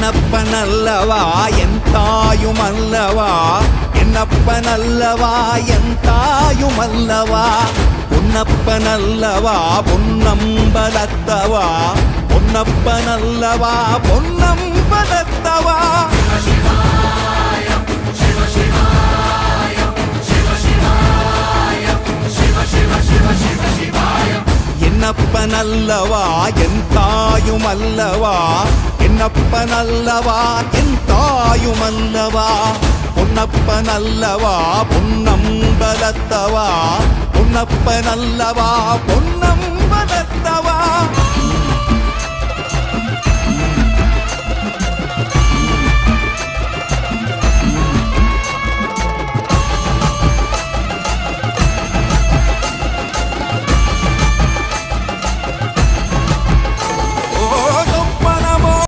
என்னப்பனல்லவா என் தாயுமல்லவா என்னப்பனல்லவா என் தாயுமல்லவா பொன்னப்பனல்லவா பொன்னம்பலத்தவா பொன்னப்பனல்லவா பொன்னம்பலத்தவா என்னப்பனல்லவா என் தாயுமல்லவா என்னப்பனல்லவா என் தாயுமல்லவா பொன்னப்பனல்லவா பொன்னம்பலத்தவா பொன்னப்பனல்லவா பொன்னம்பலத்தவா